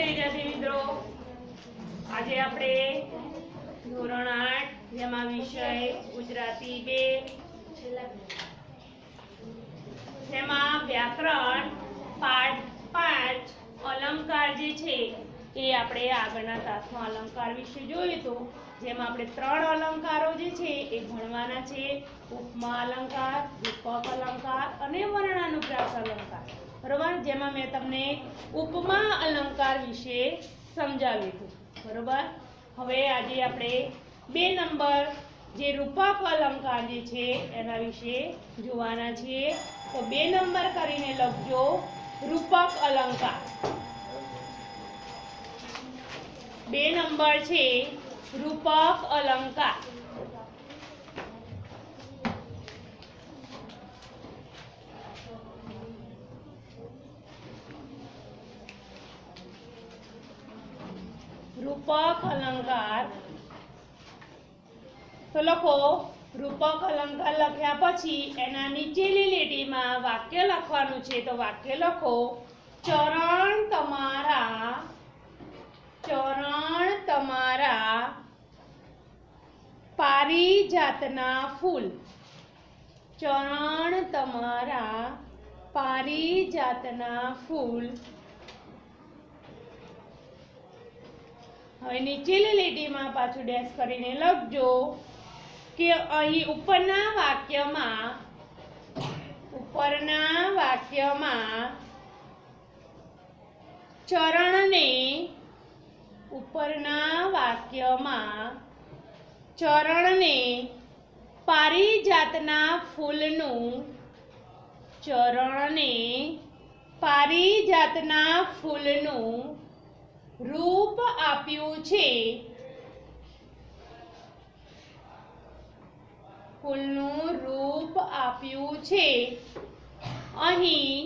નમસ્તે વિદ્યાર્થી મિત્રો, આજે આપણે ધોરણ 8 જેમાં વિષય ગુજરાતી 2 જેમાં વ્યાકરણ પાઠ 5 અલંકાર જે છે એ આપણે આગળના તાસમાં અલંકાર વિશે જોયું તો જેમાં આપણે 3 અલંકારો જે છે એ ભણવાના છે. ઉપમા અલંકાર, રૂપક અલંકાર અને વર્ણાનુપ્રાસ અલંકાર. બરોબર, જેમાં મેં તમને ઉપમા અલંકાર વિશે સમજાવ્યું હતું. બરોબર, હવે આજે આપણે 2 નંબર જે રૂપક અલંકાર જે છે એના વિશે જોવાના છીએ. તો 2 નંબર કરીને લખજો રૂપક અલંકાર. 2 નંબર છે રૂપક અલંકાર. રૂપક અલંકાર તો લખો. રૂપક અલંકાર લખ્યા પછી એના નીચેની લીટીમાં વાક્ય લખવાનું છે. તો વાક્ય લખો, ચરણ તમારા પારિજાતના ફૂલ. ચરણ તમારા પારિજાતના ફૂલ. હવે નીચેની લીટીમાં પાછું ડેશ કરીને લખજો કે અહીં ઉપરના વાક્યમાં ચરણને પારિજાતના ફૂલનું રૂપ આપ્યું છે. ફૂલનું રૂપ આપ્યું છે. અહીં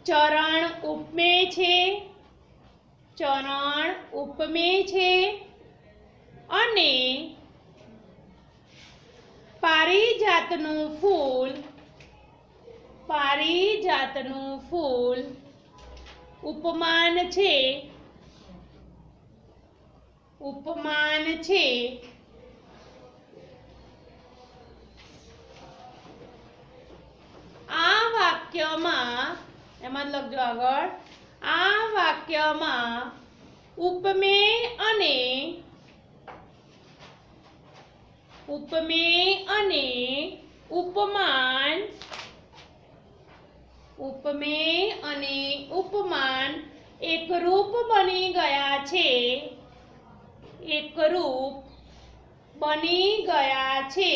ચરણ ઉપમે છે અને પારિજાતનું ફૂલ ઉપમાન છે. આ વાક્યમાં એમાં લખજો આગળ. આ વાક્યમાં ઉપમે અને ઉપમાન એકરૂપ બની ગયા છે.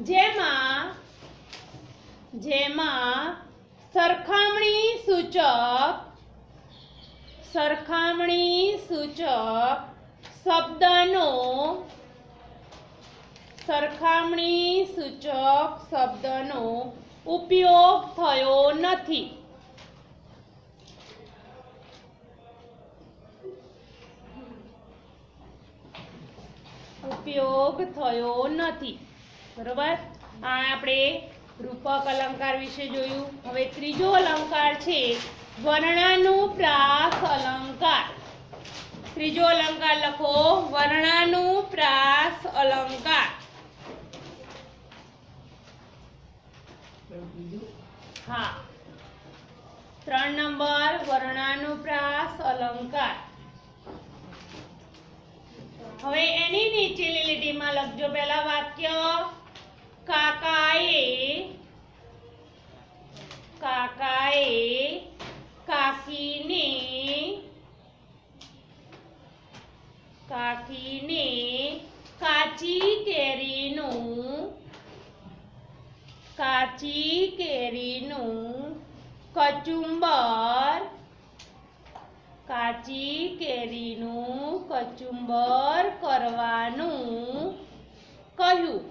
જેમાં સરખામણી સૂચક શબ્દનો ઉપયોગ થયો નથી. બરોબર, આ આપણે રૂપક અલંકાર વિશે જોયું. હવે ત્રીજો અલંકાર છે વર્ણાનુપ્રાસ અલંકાર. ત્રીજો અલંકાર લખો, વર્ણાનુપ્રાસ અલંકાર. હા, 3 નંબર વર્ણાનુપ્રાસ અલંકાર. હવે એની નીચેની લીટીમાં લખજો પહેલા વાક્ય, કાકાએ કાકીને કાચી કેરીનું કચુંબર કરવાનું કહ્યું.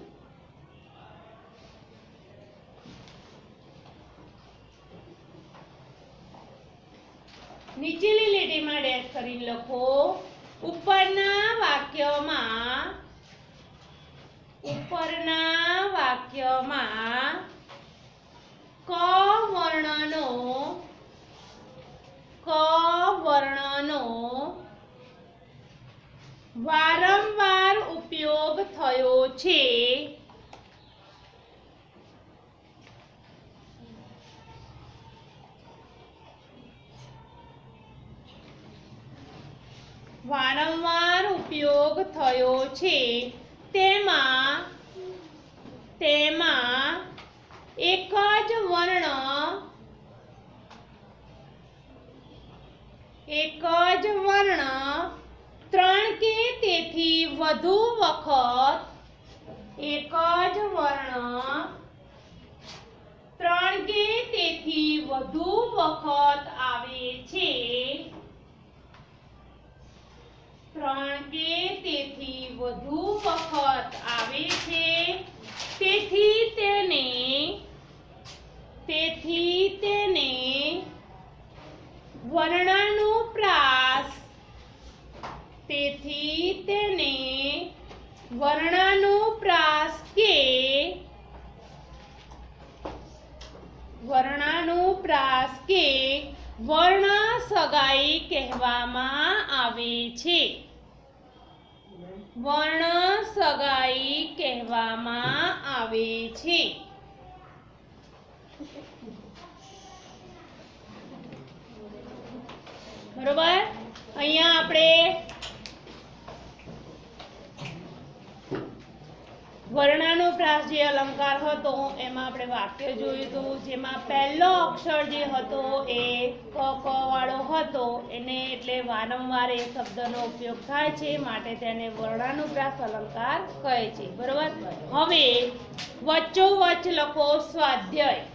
નીચેની લીટીમાં ડેશ કરીને લખો, ઉપરના વાક્યમાં ક વર્ણનો વારંવાર ઉપયોગ થયો છે. વારંવાર ઉપયોગ થયો છે તેમાં એક જ વર્ણ 3 કે તેથી વધુ વખત એક જ વર્ણ 3 કે તેથી વધુ વખત આવે છે. 3 કે તેથી વધુ વખત આવે છે તેથી તેને વર્ણાનુપ્રાસ કે વર્ણસગાઈ કહેવામાં આવે છે. વર્ણસગાઈ કહેવામાં આવે છે. બરોબર. અહીંયા આપણે વર્ણાનુપ્રાસ જે અલંકાર હતો એમાં આપણે વાક્ય જોયું હતું, જેમાં પહેલો અક્ષર જે હતો એ ક વાળો હતો, એને એટલે વારંવાર એ શબ્દનો ઉપયોગ થાય છે માટે તેને વર્ણાનુપ્રાસ અલંકાર કહે છે. બરોબર. હવે વચ્ચોવચ્ચ લખો સ્વાધ્યાય.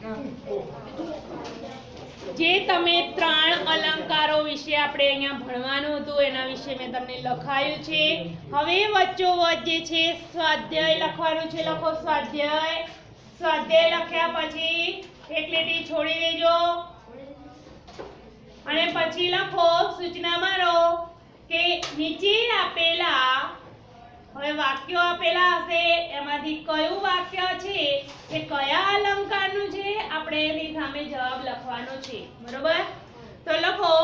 જે તમે 3 અલંકારો વિશે આપણે અહીંયા ભણવાનું હતું એના વિશે મેં તમને લખાયું છે. હવે વચ્ચોવચ્ચ જે છે સ્વાધ્યાય લખવાનું છે. લખો સ્વાધ્યાય. સ્વાધ્યાય લખ્યા પછી એક લીટી છોડી દેજો અને પછી લખો સૂચના મારો કે નીચે આપેલા, હવે વાક્યો આપેલા હશે એમાંથી કયું વાક્ય છે એ કયા અલંકારનું છે આપણે એની સામે જવાબ લખવાનો છે. બરોબર. તો લખો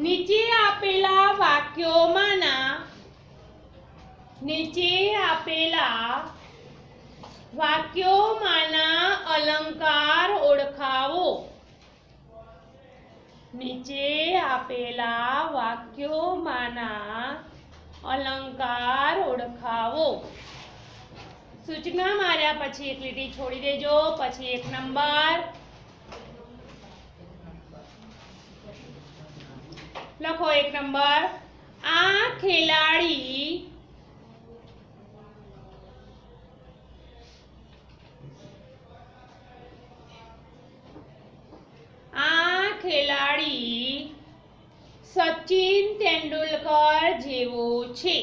નીચે આપેલા વાક્યોમાંના અલંકાર ઓળખાવો. નીચે આપેલા વાક્યોમાંના અલંકાર ઓળખાવો. સૂચના માર્યા પછી એક લીટી છોડી દેજો. પછી 1 નંબર લખો. 1 નંબર આ ખેલાડી સચિન તેંડુલકર જેવો છે.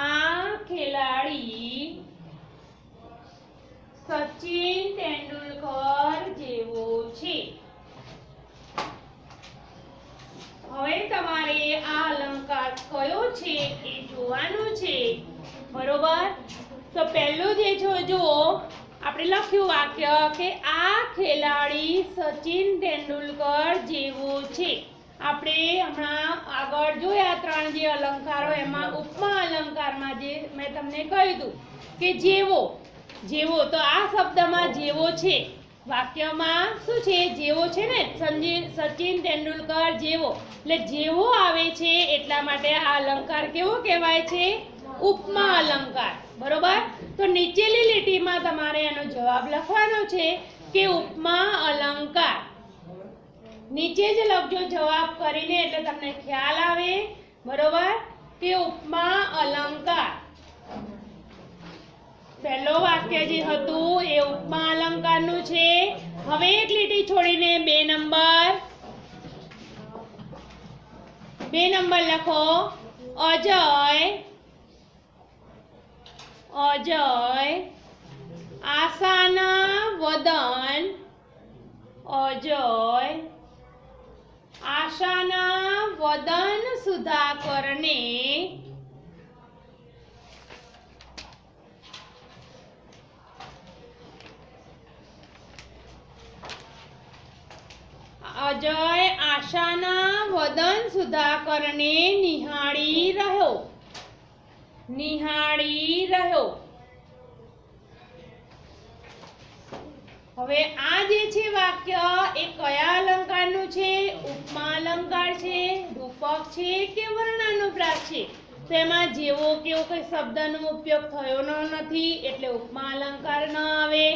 આ ખેલાડી સચિન તેંડુલકર જેવો છે. હવે તમારે આ અલંકાર કયો છે એ જોવાનું છે. બરોબર. તો પહેલું જે જો આપણે લખ્યું વાક્ય કે આ ખેલાડી સચિન તેંડુલકર જેવો છે. આપણે હમણાં આગળ જોયા 3 જે અલંકારો, એમાં ઉપમા અલંકારમાં જે મેં તમને કહ્યું હતું કે જેવો, તો આ શબ્દમાં જેવો છે, વાક્યમાં શું છે? જેવો છે ને, સચિન તેંડુલકર જેવો, એટલે જેવો આવે છે એટલા માટે આ અલંકાર કેવો કહેવાય છે? ઉપમા અલંકાર. બરોબર. તો નીચેની લીટીમાં તમારે એનો જવાબ લખવાનો છે કે ઉપમા અલંકાર. નીચે જ લખજો જવાબ કરીને, એટલે તમને ખ્યાલ આવે. બરોબર. કે ઉપમા અલંકાર. પહેલો વાક્ય જે હતું એ ઉપમા અલંકારનું છે. હવે એક લીટી છોડીને 2 નંબર લખો. અજય આશાના વદન સુધાકરને અજય આશાના વદન સુધાકરને નિહાળી રહ્યો. નિહાળી રહ્યો. હવે આ જે છે વાક્ય એ કયા અલંકારનું છે? ઉપમા અલંકાર છે, રૂપક છે કે વર્ણાનુપ્રાસ છે? તો એમાં જેવો કેવો કઈ શબ્દનો ઉપયોગ થયો નથી એટલે ઉપમા અલંકાર ન આવે,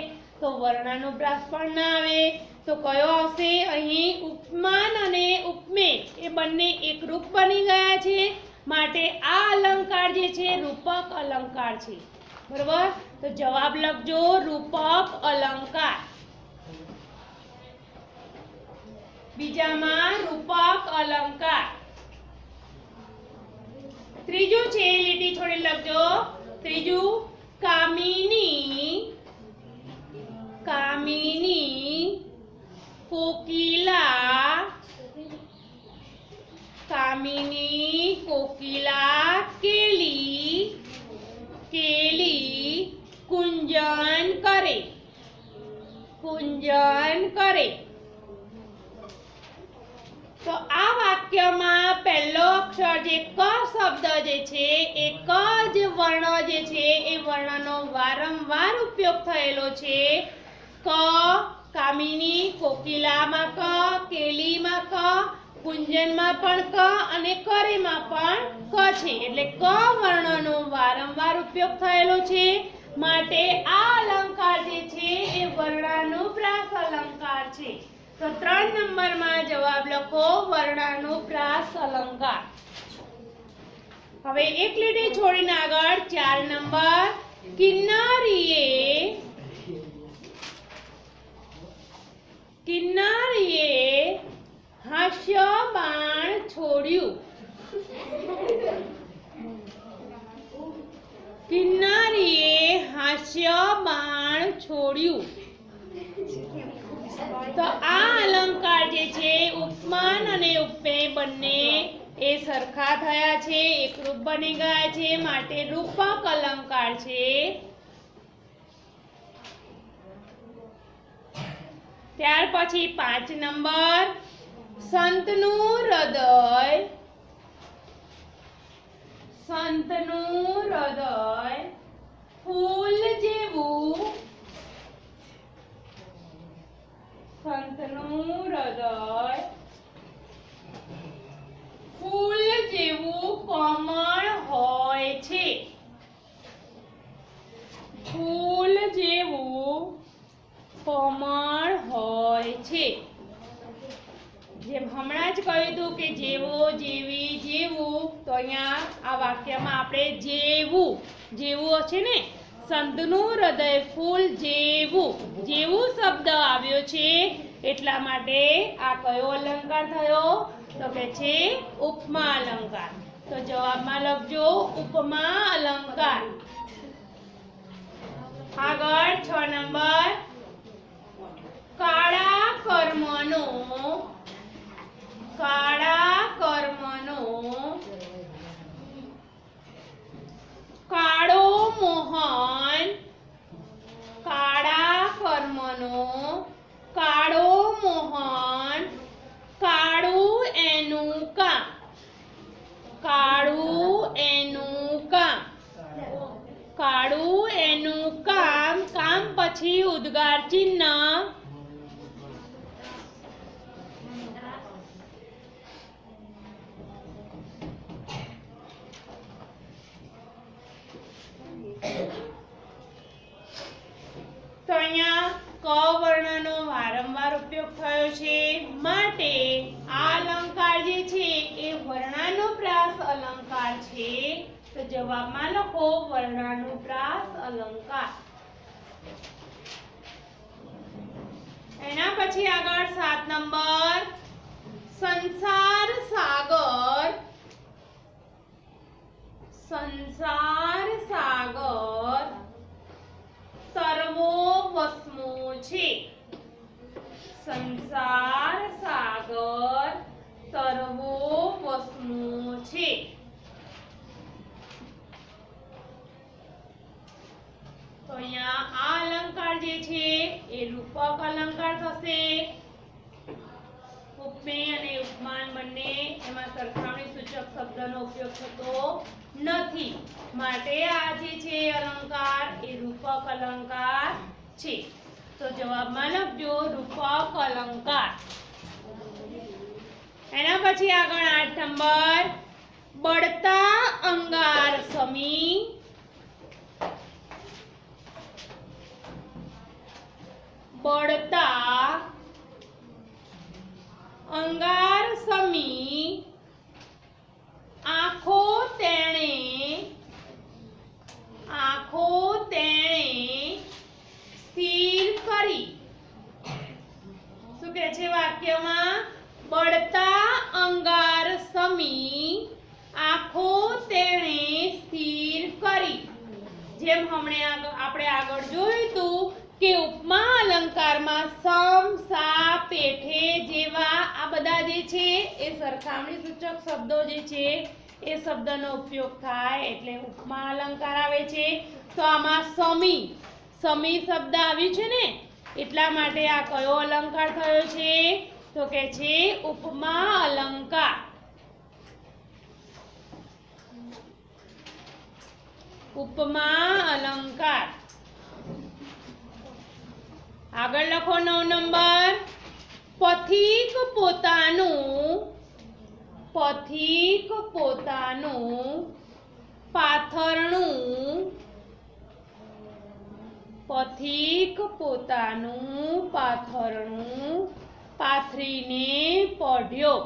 તો વર્ણાનુપ્રાસ પણ ના આવે. તો કયો આવશે? અહીં ઉપમાન અને ઉપમેય એ બંને એકરૂપ બની ગયા છે, માટે આ અલંકાર જે છે રૂપક અલંકાર છે. બરોબર? તો જવાબ લખજો રૂપક અલંકાર. બીજામાં રૂપક અલંકાર. ત્રીજું છે, લીટી છોડી લખજો. ત્રીજું કામિની. કામિની કોકિલા. કામિની કોકિલા કેલી. કેલી કુંજન કરે. કુંજન કરે. તો આ વાક્યમાં પહેલો અક્ષર જે ક શબ્દ જે છે એ ક જ વર્ણ જે છે એ વર્ણનો વારંવાર ઉપયોગ થયેલો છે. ક કામિની કોકિલામાં ક, કેલીમાં ક, કુંજનમાં પણ ક અને કરેમાં પણ ક છે. એટલે ક વર્ણનો વારંવાર ઉપયોગ થયેલો છે, માટે આ અલંકાર જે છે એ વર્ણાનુપ્રાસ અલંકાર છે. તો 3 નંબરમાં જવાબ લખો વર્ણાનુપ્રાસ અલંકાર. હવે એક લીટી છોડીને આગળ 4 નંબર કિન્નરીએ. કિન્નરીએ હાસ્ય બાણ છોડ્યું. કિન્નરીએ હાસ્ય બાણ છોડ્યું. તો આ અલંકાર જે છે ઉપમાન અને ઉપમેય બંને એ સરખા થયા છે, એકરૂપ બની ગયા છે, માટે રૂપક અલંકાર છે. ત્યાર પછી 5 નંબર સંતનું હૃદય. સંતનું હૃદય ફૂલ જેવું. સંતનું હૃદય ફૂલ જેવું કોમળ હોય છે. ફૂલ જેવું કોમળ હોય છે. જેમ હમણાં જ કહ્યું હતું કે જેવો, જેવી, જેવું, તો અહીંયા આ વાક્યમાં આપણે જેવું જેવું છે ને, સંતનું હૃદય ફૂલ જેવું જેવું શબ્દ આવ્યો છે, એટલા માટે આ કયો અલંકાર થયો? તો કે છે ઉપમા અલંકાર. તો જવાબમાં લખજો ઉપમા અલંકાર. આગળ 6 નંબર કાળા કર્મનો. કાળા કર્મનો કાળો મોહન. કાળા કર્મનો કાળો મોહન કાળું એનું કામ. કાળું એનું કામ. કાળું એનું કામ. કામ પછી ઉદ્ગાર ચિહ્ન. તો અહીંયા ક વર્ણનો વારંવાર ઉપયોગ થયો છે, માટે આ અલંકાર જે છે એ વર્ણાનુપ્રાસ અલંકાર છે. તો જવાબમાં લખો વર્ણાનુપ્રાસ અલંકાર. એના પછી આગળ 7 નંબર સંસાર સાગર. સંસાર સાગર તરવો વસમો છે. સંસાર સાગર તરવો વસમો છે. તો અહીંયા આ અલંકાર જે છે એ રૂપક અલંકાર થશે. ઉપમેય અને ઉપમાન બંને એમાં સરખામણી સૂચક શબ્દનો ઉપયોગ થતો નથી, માટે આ જે છે અલંકાર એ રૂપક અલંકાર છે। તો જવાબમાં લખજો રૂપક અલંકાર। એના પછી આગળ 8 નંબર, બળતા અંગાર સમી, બળતા અંગાર સમી આંખો તેણે સ્થિર કરી। શું કહે છે વાક્યમાં? બળતા અંગાર સમી આંખો તેણે સ્થિર કરી। જેમ આપણે આગળ જોયું હતું કે ઉપમા અલંકારમાં સમ, સા, પેઠે જેવા આ બધા જે છે એ સરખામણી સૂચક શબ્દો જે છે એ શબ્દનો ઉપયોગ થાય એટલે ઉપમા અલંકાર આવે છે। તો આમાં સમી શબ્દ આવ્યું છે ને, એટલા માટે આ કયો અલંકાર થયો છે? તો કે છે ઉપમા અલંકાર। ઉપમા અલંકાર। આગળ લખો 9 નંબર, પથિક પોતાનું પાથરણું, પથિક પોતાનું પાથરણું પાથરીને પઢ્યો।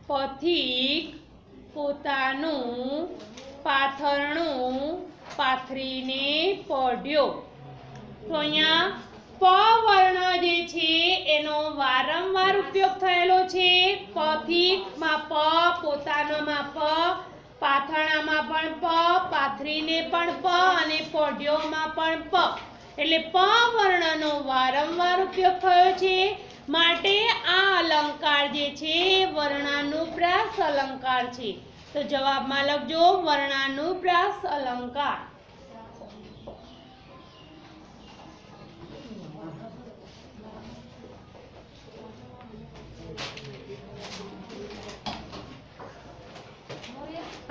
પથિક પોતાનું પાથરણું પાથરીને પઢ્યો। તો અહીંયા પ વર્ણ જે છે એનો વારંવાર ઉપયોગ થયેલો છે। પથિકમાં પ, પોતાનામાં પ, પાથરણામાં પણ પ, પાથરીને પણ પ અને પઢ્યોમાં પણ પ, એટલે પ વર્ણનો વારંવાર ઉપયોગ થયો છે, માટે આ અલંકાર જે છે વર્ણાનુપ્રાસ અલંકાર છે। તો જવાબમાં લખજો વર્ણાનુપ્રાસ અલંકાર।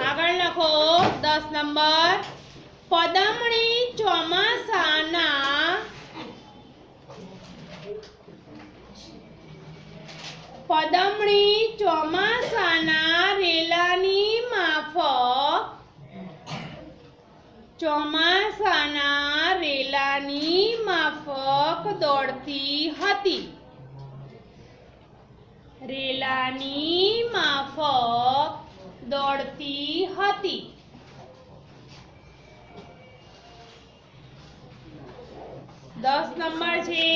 આગળ લખો 10 નંબર, પદમણી ચોમાસાના રેલાની માફક દોડતી હતી। રેલાની માફક દોડતી હતી। 10 નંબર છે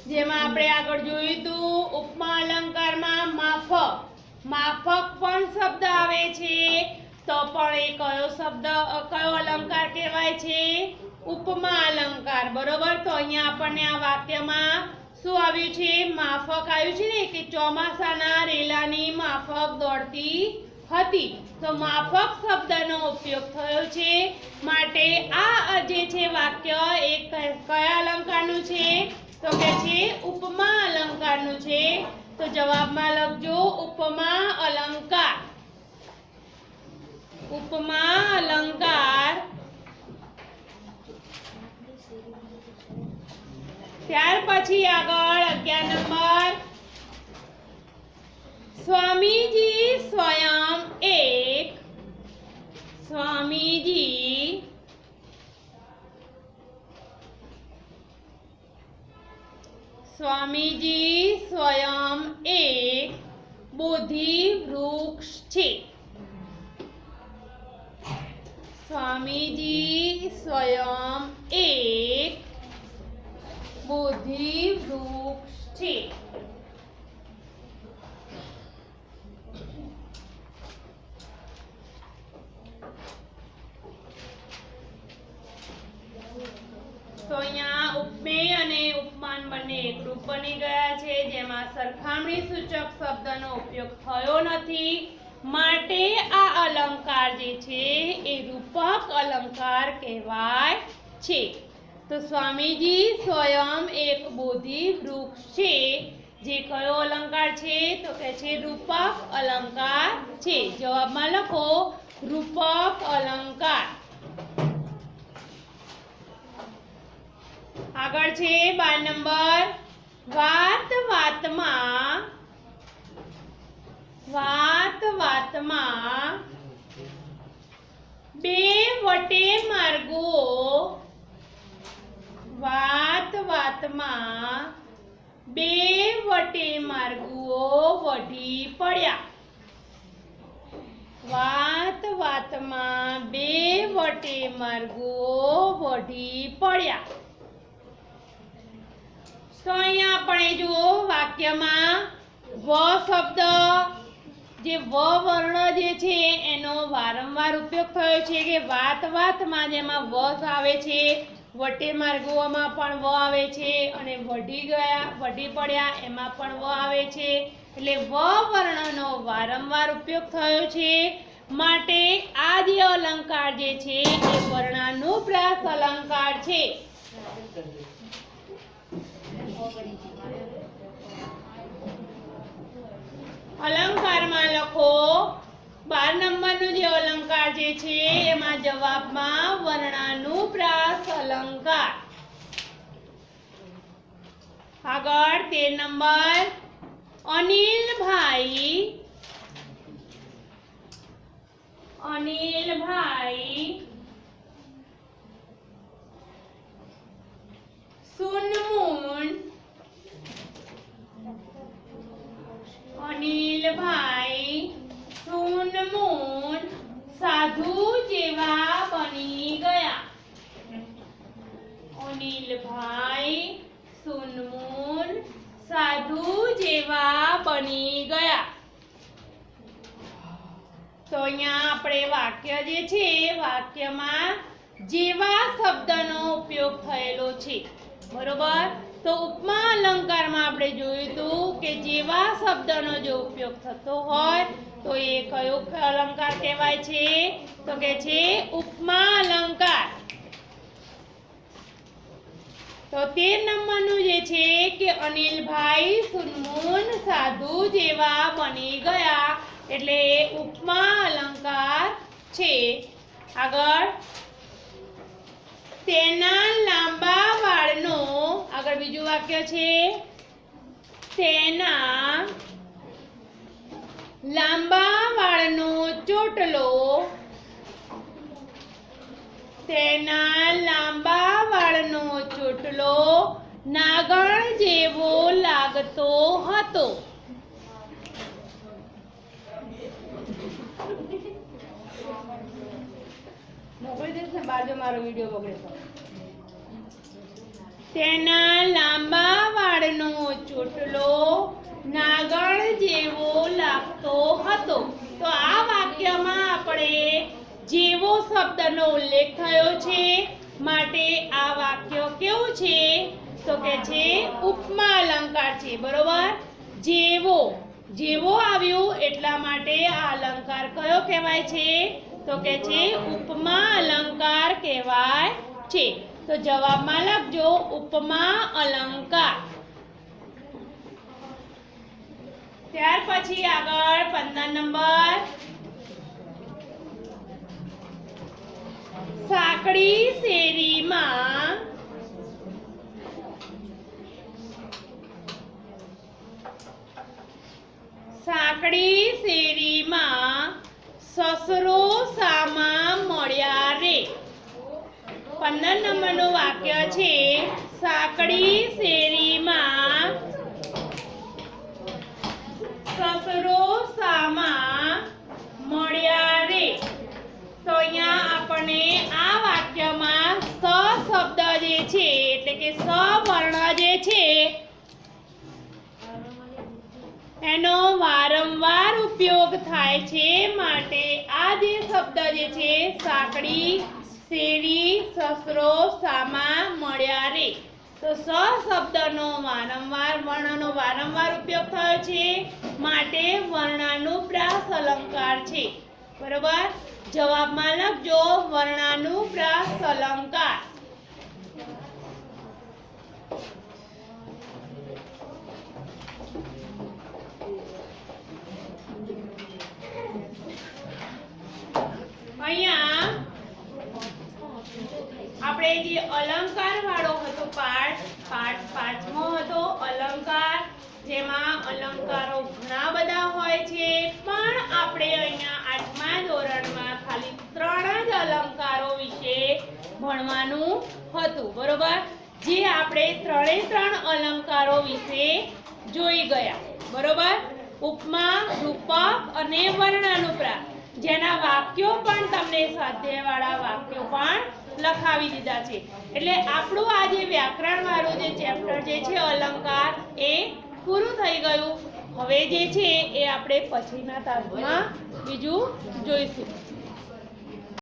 જેમાં આપણે આગળ જોયું હતું ઉપમા અલંકારમાં માફક પણ શબ્દ આવે છે, તો પણ એ કયો અલંકાર કહેવાય છે? ઉપમા અલંકાર, બરોબર। તો અહીંયા આપણને આ વાક્યમાં શું આવ્યું છે? માફક આવ્યું છે ને, કે ચોમાસાના રેલાની માફક દોડતી હતી, તો માફક શબ્દનો ઉપયોગ થયો છે, માટે આ જે છે વાક્ય એ કયા અલંકારનું છે? તો કે છે ઉપમા અલંકારનું છે। તો જવાબમાં લખજો ઉપમા અલંકાર। ઉપમા અલંકાર। ત્યાર પછી આગળ 11 નંબર, સ્વામીજી સ્વયં એક બોધિ વૃક્ષ છે। સ્વામીજી સ્વયં એક બોધિ વૃક્ષ છે। તો અહીંયા ઉપમેય અને ઉપમાન બંને એકરૂપ બની ગયા છે, જેમાં સરખામણી સૂચક શબ્દનો ઉપયોગ થયો નથી, માટે આ અલંકાર જે છે એ રૂપક અલંકાર કહેવાય છે। તો સ્વામીજી સ્વયં એક બોધિ વૃક્ષ છે, જે કયો અલંકાર છે તો કે છે રૂપક અલંકાર છે। જવાબમાં લખો રૂપક અલંકાર। આગળ છે 12 નંબર વાત વાતમાં બે વટે માર્ગો બે વટે માર્ગો વઢી પડ્યા। બે વટે માર્ગો વઢી પડ્યા। તો અહીંયા આપણે જો વાક્યમાં વ શબ્દ જે વ વર્ણ જે છે એનો વારંવાર ઉપયોગ થયો છે કે વાતમાં જેમાં વ આવે છે, વટે માર્ગોમાં પણ વ આવે છે અને વઢી પડ્યા એમાં પણ વ આવે છે। એટલે વ વર્ણનો વારંવાર ઉપયોગ થયો છે માટે આ જે અલંકાર જે છે એ વર્ણાનુપ્રાસ અલંકાર છે। અલંકારમાં લખો 12 નંબરનો જે અલંકાર જે છે એમાં જવાબમાં વર્ણાનુપ્રાસ અલંકાર। આગળ 13 નંબર અનિલભાઈ સુનમૂન સાધુ જેવા બની ગયા। અનિલભાઈ સુનમૂન સાધુ જેવા બની ગયા। તો અહીંયા આપણે વાક્ય જે છે વાક્યમાં જેવા શબ્દનો ઉપયોગ થયેલો છે, બરોબર। તો ઉપમા અલંકારમાં આપણે જોયું હતું કે જેવા શબ્દનો જો ઉપયોગ થતો હોય તો એ કયો અલંકાર કહેવાય છે તો કે છે ઉપમા અલંકાર। તો 13 નંબરનું જે છે કે અનિલભાઈ સુનમૂન સાધુ જેવા બની ગયા એટલે એ ઉપમા અલંકાર છે। આગળ તેના લાંબા વાળનો આગળ બીજું વાક્ય છે તેના લાંબા વાળનો ચોટલો નાગણ જેવો લાગતો હતો। તેના લાંબા વાળનો ચોટલો નાગણ જેવો લાગતો હતો। તો આ વાક્યમાં આપણે જેવો શબ્દનો ઉલ્લેખ થયો છે માટે આ વાક્ય કેવું છે તો કે છે ઉપમા અલંકાર છે, બરોબર। જેવો આવ્યું એટલા માટે આ અલંકાર કયો કહેવાય છે તો કે છે ઉપમા અલંકાર કહેવાય છે। તો જવાબમાં લખજો ઉપમા અલંકાર। ત્યાર પછી આગળ 15 નંબર સાંકડી શેરીમાં સસરો સામા મળ્યા રે। 15 નંબરનું વાક્ય છે સાંકડી શેરીમાં સસરો સામા મળ્યા રે। તો અહીંયા આપણને આ વાક્યમાં સ શબ્દ જે છે એટલે કે સ વર્ણ જે છે એનો વારંવાર ઉપયોગ થાય છે માટે આ જે શબ્દ જે છે સાંકડી શેરી સસરો સામા મળ્યા રે તો સ શબ્દનો વર્ણનો વારંવાર ઉપયોગ થયો છે માટે વર્ણાનુપ્રાસ અલંકાર છે, બરોબર। જવાબમાં લખજો વર્ણાનુપ્રાસ અલંકાર। આપણે જે અલંકાર વાળો હતો પાઠ પાંચમો હતો અલંકાર, જેમાં અલંકારો ઘણા બધા હોય છે, પણ આપણે અહીંયા આઠમા ધોરણમાં ખાલી 3 જ અલંકારો વિશે ભણવાનું હતું, બરોબર? જે આપણે 3 અલંકારો વિશે જોઈ ગયા, બરોબર? ઉપમા, રૂપક અને વર્ણાનુપ્રાસ, જેના વાક્યો પણ તમને સ્વાધ્યાયવાળા વાક્યો પણ લખાવી દીધા છે. એટલે આપણું આ જે વ્યાકરણ વાળું જે ચેપ્ટર જે છે અલંકાર એ પૂરું થઈ ગયું. હવે જે છે એ આપણે પછીના તાસમાં બીજું જોઈશું.